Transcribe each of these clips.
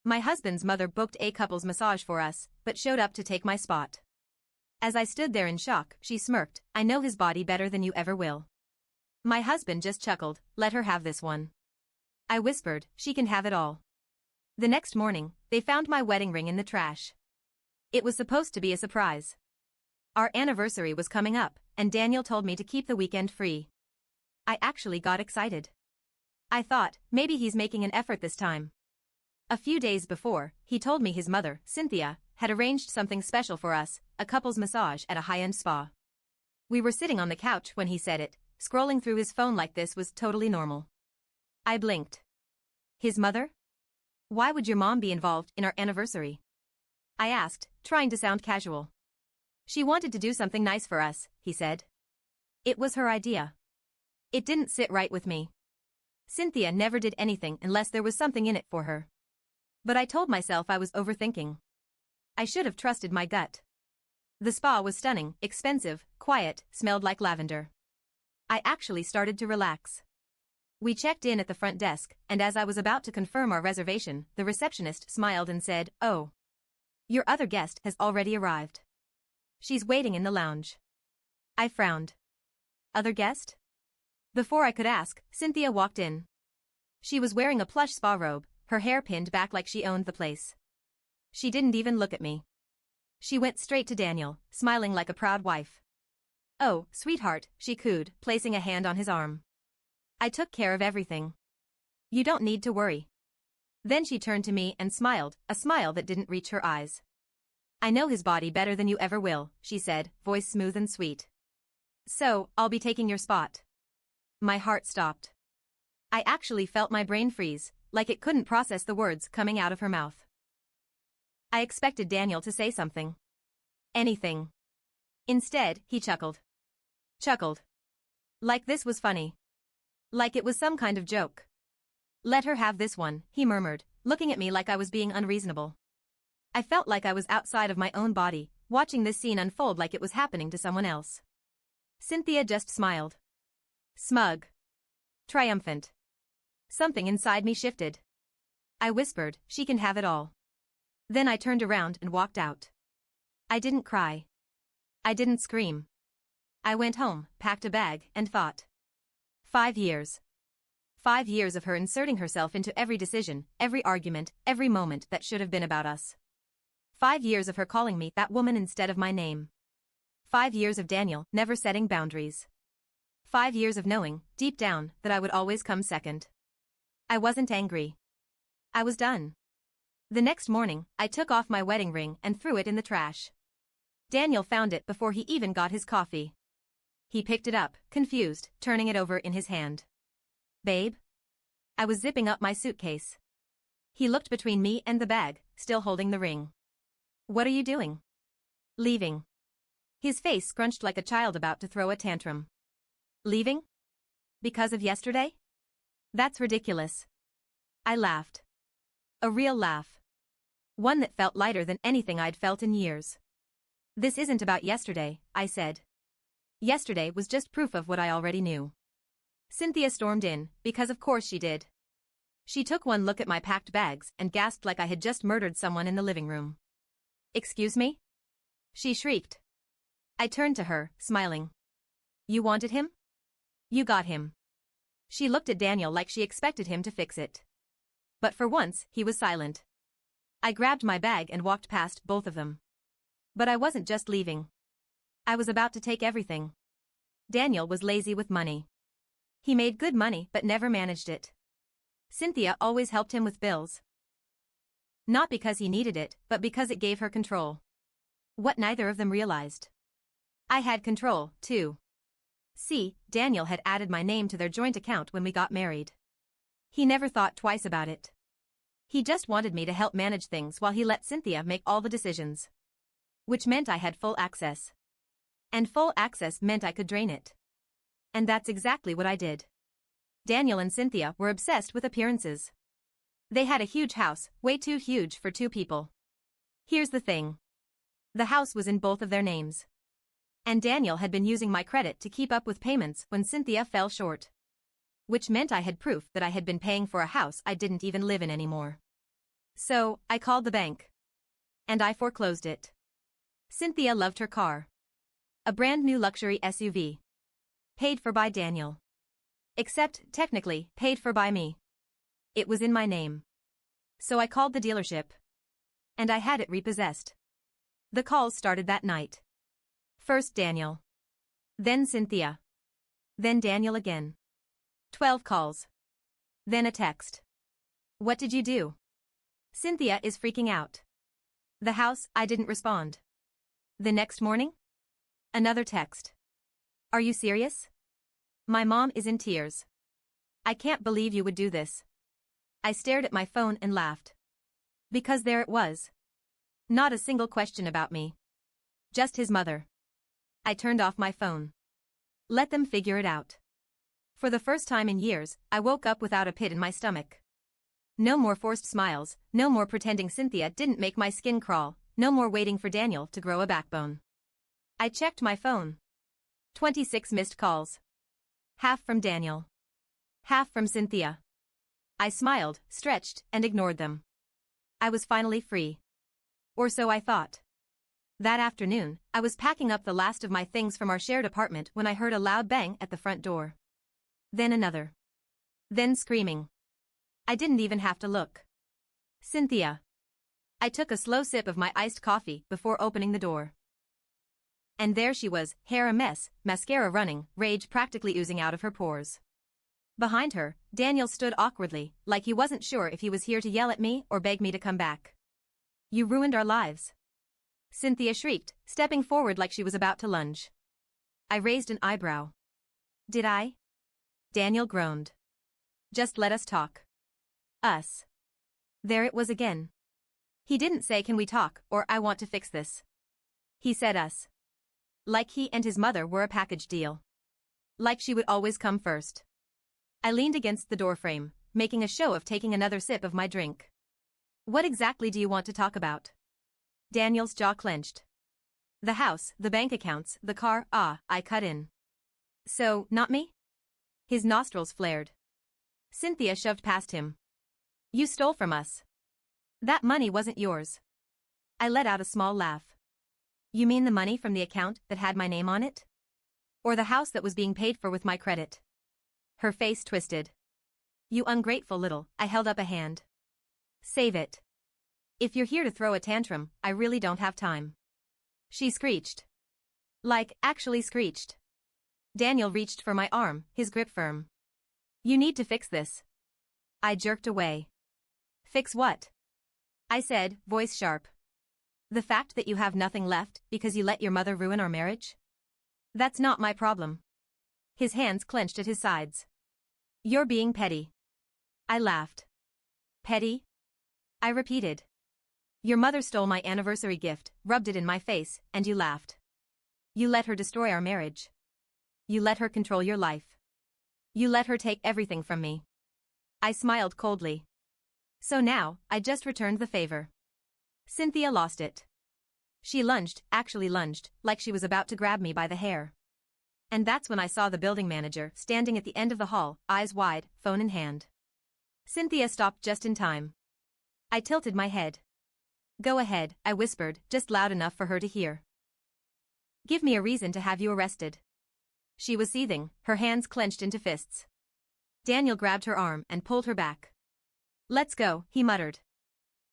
My husband's mother booked a couple's massage for us, but showed up to take my spot. As I stood there in shock, she smirked, "I know his body better than you ever will." My husband just chuckled, "Let her have this one." I whispered, "She can have it all." The next morning, they found my wedding ring in the trash. It was supposed to be a surprise. Our anniversary was coming up, and Daniel told me to keep the weekend free. I actually got excited. I thought, maybe he's making an effort this time. A few days before, he told me his mother, Cynthia, had arranged something special for us, a couple's massage at a high-end spa. We were sitting on the couch when he said it. Scrolling through his phone like this was totally normal. I blinked. His mother? Why would your mom be involved in our anniversary? I asked, trying to sound casual. She wanted to do something nice for us, he said. It was her idea. It didn't sit right with me. Cynthia never did anything unless there was something in it for her. But I told myself I was overthinking. I should have trusted my gut. The spa was stunning, expensive, quiet, smelled like lavender. I actually started to relax. We checked in at the front desk, and as I was about to confirm our reservation, the receptionist smiled and said, "Oh. Your other guest has already arrived. She's waiting in the lounge." I frowned. Other guest? Before I could ask, Cynthia walked in. She was wearing a plush spa robe, her hair pinned back like she owned the place. She didn't even look at me. She went straight to Daniel, smiling like a proud wife. "Oh, sweetheart," she cooed, placing a hand on his arm. "I took care of everything. You don't need to worry." Then she turned to me and smiled, a smile that didn't reach her eyes. "I know his body better than you ever will," she said, voice smooth and sweet. "So, I'll be taking your spot." My heart stopped. I actually felt my brain freeze, like it couldn't process the words coming out of her mouth. I expected Daniel to say something. Anything. Instead, he chuckled. Chuckled. Like this was funny. Like it was some kind of joke. "Let her have this one," he murmured, looking at me like I was being unreasonable. I felt like I was outside of my own body, watching this scene unfold like it was happening to someone else. Cynthia just smiled. Smug. Triumphant. Something inside me shifted. I whispered, "She can have it all." Then I turned around and walked out. I didn't cry. I didn't scream. I went home, packed a bag, and thought. 5 years. 5 years of her inserting herself into every decision, every argument, every moment that should have been about us. 5 years of her calling me that woman instead of my name. 5 years of Daniel never setting boundaries. 5 years of knowing, deep down, that I would always come second. I wasn't angry. I was done. The next morning, I took off my wedding ring and threw it in the trash. Daniel found it before he even got his coffee. He picked it up, confused, turning it over in his hand. "Babe?" I was zipping up my suitcase. He looked between me and the bag, still holding the ring. "What are you doing?" "Leaving." His face scrunched like a child about to throw a tantrum. "Leaving? Because of yesterday? That's ridiculous." I laughed. A real laugh. One that felt lighter than anything I'd felt in years. "This isn't about yesterday," I said. Yesterday was just proof of what I already knew. Cynthia stormed in, because of course she did. She took one look at my packed bags and gasped like I had just murdered someone in the living room. "Excuse me?" she shrieked. I turned to her, smiling. "You wanted him? You got him." She looked at Daniel like she expected him to fix it. But for once, he was silent. I grabbed my bag and walked past both of them. But I wasn't just leaving. I was about to take everything. Daniel was lazy with money. He made good money but never managed it. Cynthia always helped him with bills. Not because he needed it, but because it gave her control. What neither of them realized. I had control, too. See, Daniel had added my name to their joint account when we got married. He never thought twice about it. He just wanted me to help manage things while he let Cynthia make all the decisions. Which meant I had full access. And full access meant I could drain it. And that's exactly what I did. Daniel and Cynthia were obsessed with appearances. They had a huge house, way too huge for 2 people. Here's the thing. The house was in both of their names. And Daniel had been using my credit to keep up with payments when Cynthia fell short. Which meant I had proof that I had been paying for a house I didn't even live in anymore. So, I called the bank. And I foreclosed it. Cynthia loved her car. A brand new luxury SUV. Paid for by Daniel. Except, technically, paid for by me. It was in my name. So I called the dealership. And I had it repossessed. The calls started that night. First Daniel. Then Cynthia. Then Daniel again. 12 calls. Then a text. What did you do? Cynthia is freaking out. The house, I didn't respond. The next morning? Another text. Are you serious? My mom is in tears. I can't believe you would do this. I stared at my phone and laughed. Because there it was. Not a single question about me. Just his mother. I turned off my phone. Let them figure it out. For the first time in years, I woke up without a pit in my stomach. No more forced smiles, no more pretending Cynthia didn't make my skin crawl, no more waiting for Daniel to grow a backbone. I checked my phone. 26 missed calls. Half from Daniel. Half from Cynthia. I smiled, stretched, and ignored them. I was finally free. Or so I thought. That afternoon, I was packing up the last of my things from our shared apartment when I heard a loud bang at the front door. Then another. Then screaming. I didn't even have to look. Cynthia. I took a slow sip of my iced coffee before opening the door. And there she was, hair a mess, mascara running, rage practically oozing out of her pores. Behind her, Daniel stood awkwardly, like he wasn't sure if he was here to yell at me or beg me to come back. You ruined our lives. Cynthia shrieked, stepping forward like she was about to lunge. I raised an eyebrow. Did I? Daniel groaned. Just let us talk. Us. There it was again. He didn't say can we talk or I want to fix this. He said us. Like he and his mother were a package deal. Like she would always come first. I leaned against the doorframe, making a show of taking another sip of my drink. What exactly do you want to talk about? Daniel's jaw clenched. The house, the bank accounts, the car, I cut in. So, not me? His nostrils flared. Cynthia shoved past him. You stole from us. That money wasn't yours. I let out a small laugh. You mean the money from the account that had my name on it? Or the house that was being paid for with my credit? Her face twisted. You ungrateful little, I held up a hand. Save it. If you're here to throw a tantrum, I really don't have time. She screeched. Like, actually screeched. Daniel reached for my arm, his grip firm. You need to fix this. I jerked away. Fix what? I said, voice sharp. The fact that you have nothing left because you let your mother ruin our marriage? That's not my problem. His hands clenched at his sides. You're being petty. I laughed. Petty? I repeated. Your mother stole my anniversary gift, rubbed it in my face, and you laughed. You let her destroy our marriage. You let her control your life. You let her take everything from me. I smiled coldly. So now, I just returned the favor. Cynthia lost it. She lunged, actually lunged, like she was about to grab me by the hair. And that's when I saw the building manager standing at the end of the hall, eyes wide, phone in hand. Cynthia stopped just in time. I tilted my head. Go ahead, I whispered, just loud enough for her to hear. Give me a reason to have you arrested. She was seething, her hands clenched into fists. Daniel grabbed her arm and pulled her back. Let's go, he muttered.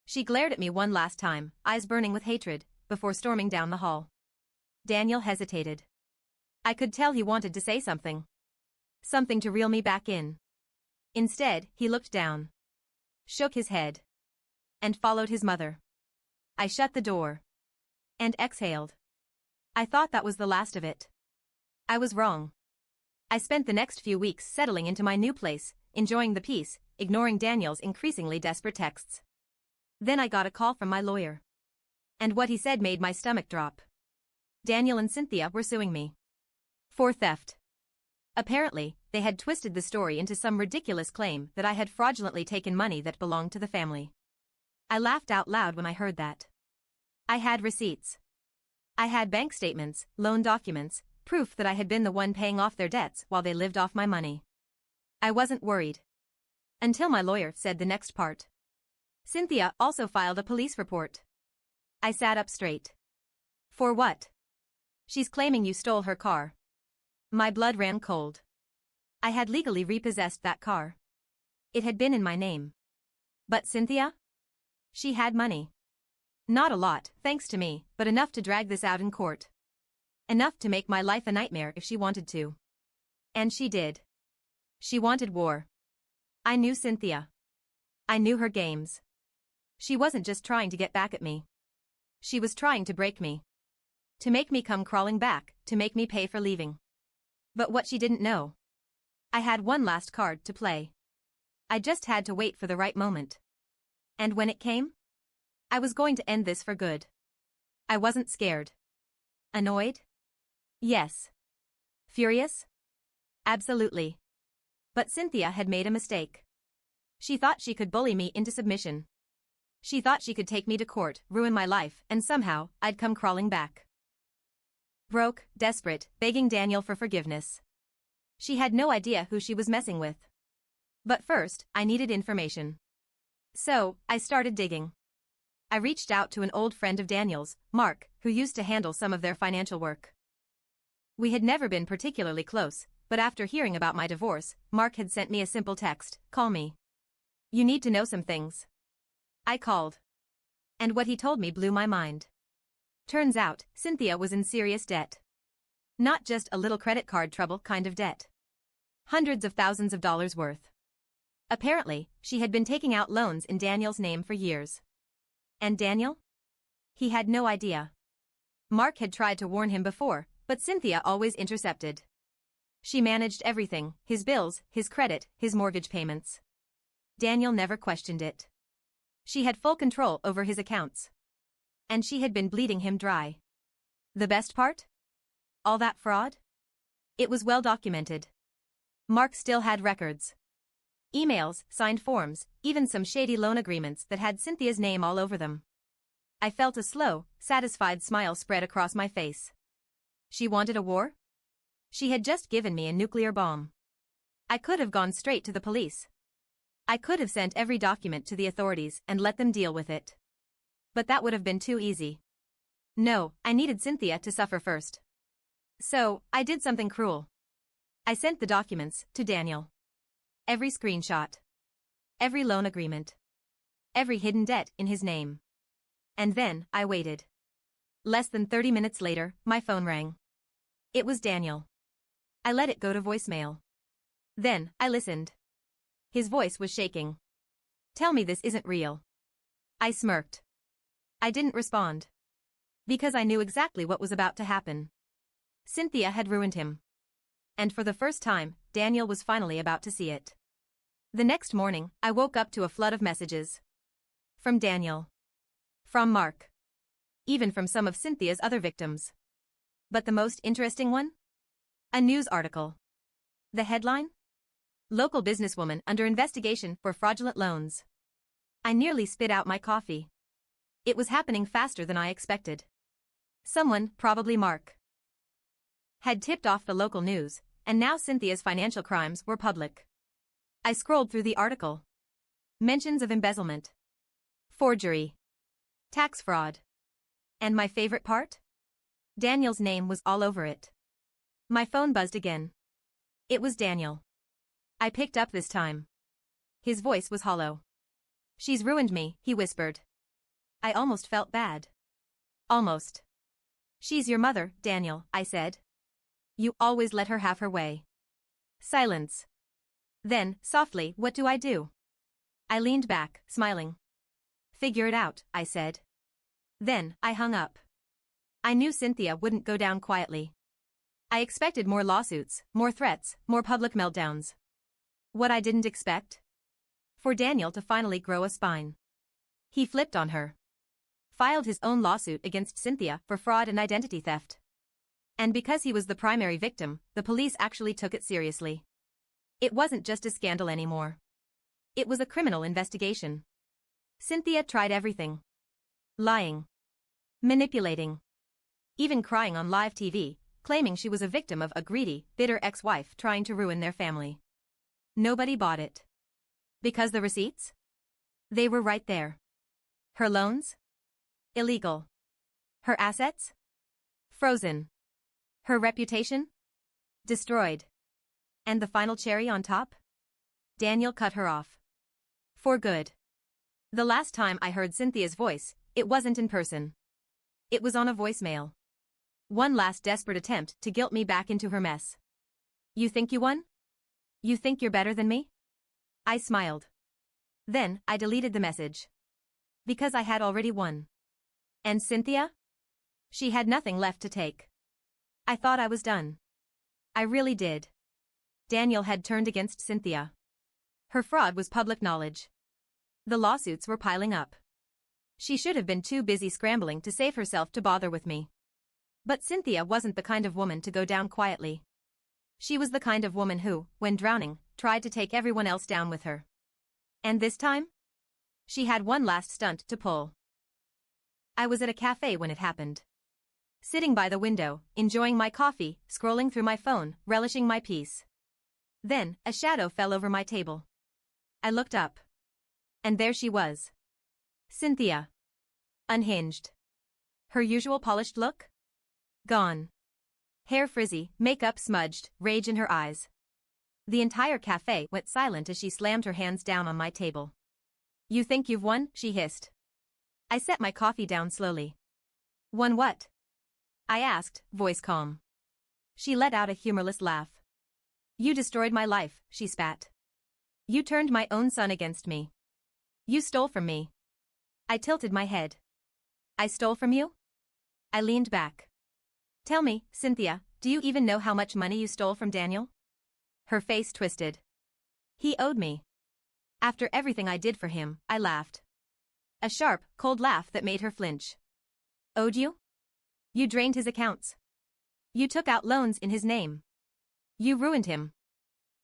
She glared at me one last time, eyes burning with hatred, before storming down the hall. Daniel hesitated. I could tell he wanted to say something. Something to reel me back in. Instead, he looked down. Shook his head. And followed his mother. I shut the door. And exhaled. I thought that was the last of it. I was wrong. I spent the next few weeks settling into my new place, enjoying the peace, ignoring Daniel's increasingly desperate texts. Then I got a call from my lawyer. And what he said made my stomach drop. Daniel and Cynthia were suing me. For theft. Apparently, they had twisted the story into some ridiculous claim that I had fraudulently taken money that belonged to the family. I laughed out loud when I heard that. I had receipts. I had bank statements, loan documents, proof that I had been the one paying off their debts while they lived off my money. I wasn't worried. Until my lawyer said the next part. Cynthia also filed a police report. I sat up straight. For what? She's claiming you stole her car. My blood ran cold. I had legally repossessed that car. It had been in my name. But Cynthia? She had money. Not a lot, thanks to me, but enough to drag this out in court. Enough to make my life a nightmare if she wanted to. And she did. She wanted war. I knew Cynthia. I knew her games. She wasn't just trying to get back at me. She was trying to break me. To make me come crawling back, to make me pay for leaving. But what she didn't know. I had one last card to play. I just had to wait for the right moment. And when it came, I was going to end this for good. I wasn't scared. Annoyed? Yes. Furious? Absolutely. But Cynthia had made a mistake. She thought she could bully me into submission. She thought she could take me to court, ruin my life, and somehow, I'd come crawling back. Broke, desperate, begging Daniel for forgiveness. She had no idea who she was messing with. But first, I needed information. So, I started digging. I reached out to an old friend of Daniel's, Mark, who used to handle some of their financial work. We had never been particularly close, but after hearing about my divorce, Mark had sent me a simple text, "Call me. You need to know some things." I called. And what he told me blew my mind. Turns out, Cynthia was in serious debt. Not just a little credit card trouble kind of debt. Hundreds of thousands of dollars worth. Apparently, she had been taking out loans in Daniel's name for years. And Daniel? He had no idea. Mark had tried to warn him before, but Cynthia always intercepted. She managed everything, his bills, his credit, his mortgage payments. Daniel never questioned it. She had full control over his accounts. And she had been bleeding him dry. The best part? All that fraud? It was well documented. Mark still had records. Emails, signed forms, even some shady loan agreements that had Cynthia's name all over them. I felt a slow, satisfied smile spread across my face. She wanted a war? She had just given me a nuclear bomb. I could have gone straight to the police. I could have sent every document to the authorities and let them deal with it. But that would have been too easy. No, I needed Cynthia to suffer first. So, I did something cruel. I sent the documents to Daniel. Every screenshot. Every loan agreement. Every hidden debt in his name. And then, I waited. Less than 30 minutes later, my phone rang. It was Daniel. I let it go to voicemail. Then, I listened. His voice was shaking. "Tell me this isn't real." I smirked. I didn't respond. Because I knew exactly what was about to happen. Cynthia had ruined him. And for the first time, Daniel was finally about to see it. The next morning, I woke up to a flood of messages. From Daniel. From Mark. Even from some of Cynthia's other victims. But the most interesting one? A news article. The headline? Local businesswoman under investigation for fraudulent loans. I nearly spit out my coffee. It was happening faster than I expected. Someone, probably Mark, had tipped off the local news, and now Cynthia's financial crimes were public. I scrolled through the article. Mentions of embezzlement, forgery, tax fraud. And my favorite part? Daniel's name was all over it. My phone buzzed again. It was Daniel. I picked up this time. His voice was hollow. "She's ruined me," he whispered. I almost felt bad. Almost. "She's your mother, Daniel," I said. "You always let her have her way." Silence. Then, softly, "What do I do?" I leaned back, smiling. "Figure it out," I said. Then, I hung up. I knew Cynthia wouldn't go down quietly. I expected more lawsuits, more threats, more public meltdowns. What I didn't expect? For Daniel to finally grow a spine. He flipped on her. Filed his own lawsuit against Cynthia for fraud and identity theft. And because he was the primary victim, the police actually took it seriously. It wasn't just a scandal anymore. It was a criminal investigation. Cynthia tried everything. Lying. Manipulating. Even crying on live TV, claiming she was a victim of a greedy, bitter ex-wife trying to ruin their family. Nobody bought it. Because the receipts? They were right there. Her loans? Illegal. Her assets? Frozen. Her reputation? Destroyed. And the final cherry on top? Daniel cut her off. For good. The last time I heard Cynthia's voice, it wasn't in person. It was on a voicemail. One last desperate attempt to guilt me back into her mess. You think you won? You think you're better than me? I smiled. Then, I deleted the message. Because I had already won. And Cynthia? She had nothing left to take. I thought I was done. I really did. Daniel had turned against Cynthia. Her fraud was public knowledge. The lawsuits were piling up. She should have been too busy scrambling to save herself to bother with me. But Cynthia wasn't the kind of woman to go down quietly. She was the kind of woman who, when drowning, tried to take everyone else down with her. And this time? She had one last stunt to pull. I was at a cafe when it happened. Sitting by the window, enjoying my coffee, scrolling through my phone, relishing my peace. Then, a shadow fell over my table. I looked up. And there she was. Cynthia. Unhinged. Her usual polished look? Gone. Hair frizzy, makeup smudged, rage in her eyes. The entire cafe went silent as she slammed her hands down on my table. You think you've won? She hissed. I set my coffee down slowly. Won what? I asked, voice calm. She let out a humorless laugh. You destroyed my life, she spat. You turned my own son against me. You stole from me. I tilted my head. I stole from you? I leaned back. Tell me, Cynthia, do you even know how much money you stole from Daniel? Her face twisted. He owed me. After everything I did for him, I laughed. A sharp, cold laugh that made her flinch. Owed you? You drained his accounts. You took out loans in his name. You ruined him.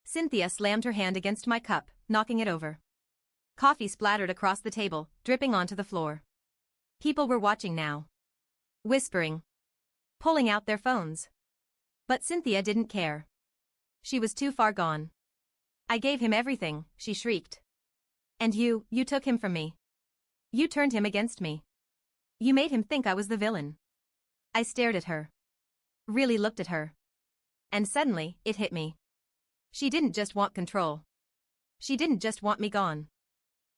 Cynthia slammed her hand against my cup, knocking it over. Coffee splattered across the table, dripping onto the floor. People were watching now. Whispering. Pulling out their phones. But Cynthia didn't care. She was too far gone. I gave him everything, she shrieked. And you took him from me. You turned him against me. You made him think I was the villain. I stared at her. Really looked at her. And suddenly, it hit me. She didn't just want control. She didn't just want me gone.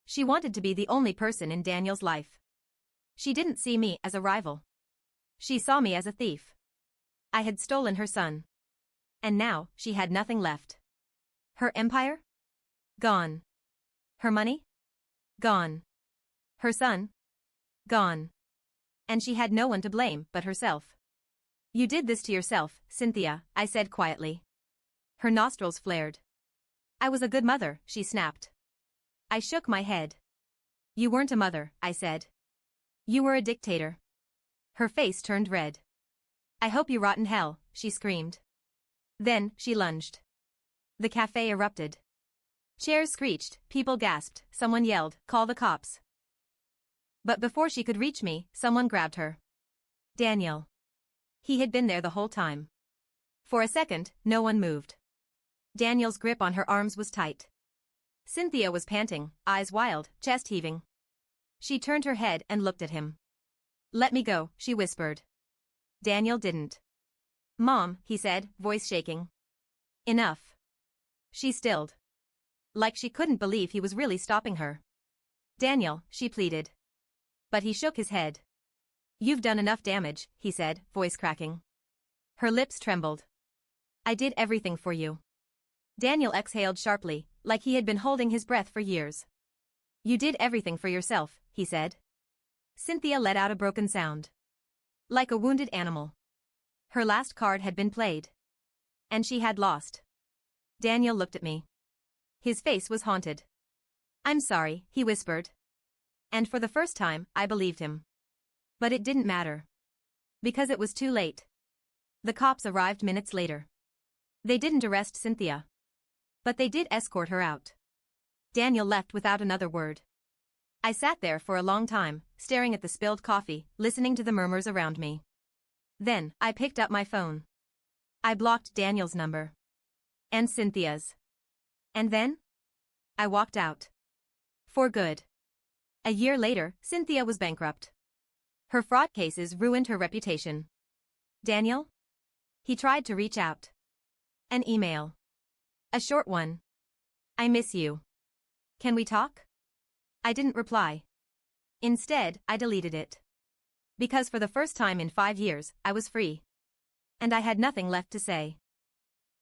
She wanted to be the only person in Daniel's life. She didn't see me as a rival. She saw me as a thief. I had stolen her son. And now, she had nothing left. Her empire? Gone. Her money? Gone. Her son? Gone. And she had no one to blame but herself. You did this to yourself, Cynthia, I said quietly. Her nostrils flared. I was a good mother, she snapped. I shook my head. You weren't a mother, I said. You were a dictator. Her face turned red. I hope you rot in hell, she screamed. Then, she lunged. The cafe erupted. Chairs screeched, people gasped, someone yelled, call the cops. But before she could reach me, someone grabbed her. Daniel. He had been there the whole time. For a second, no one moved. Daniel's grip on her arms was tight. Cynthia was panting, eyes wild, chest heaving. She turned her head and looked at him. Let me go, she whispered. Daniel didn't. Mom, he said, voice shaking. Enough. She stilled. Like she couldn't believe he was really stopping her. Daniel, she pleaded. But he shook his head. You've done enough damage, he said, voice cracking. Her lips trembled. I did everything for you. Daniel exhaled sharply, like he had been holding his breath for years. You did everything for yourself, he said. Cynthia let out a broken sound. Like a wounded animal. Her last card had been played. And she had lost. Daniel looked at me. His face was haunted. I'm sorry, he whispered. And for the first time, I believed him. But it didn't matter. Because it was too late. The cops arrived minutes later. They didn't arrest Cynthia. But they did escort her out. Daniel left without another word. I sat there for a long time, staring at the spilled coffee, listening to the murmurs around me. Then, I picked up my phone. I blocked Daniel's number. And Cynthia's. And then? I walked out. For good. A year later, Cynthia was bankrupt. Her fraud cases ruined her reputation. Daniel? He tried to reach out. An email. A short one. I miss you. Can we talk? I didn't reply. Instead, I deleted it. Because for the first time in 5 years, I was free. And I had nothing left to say.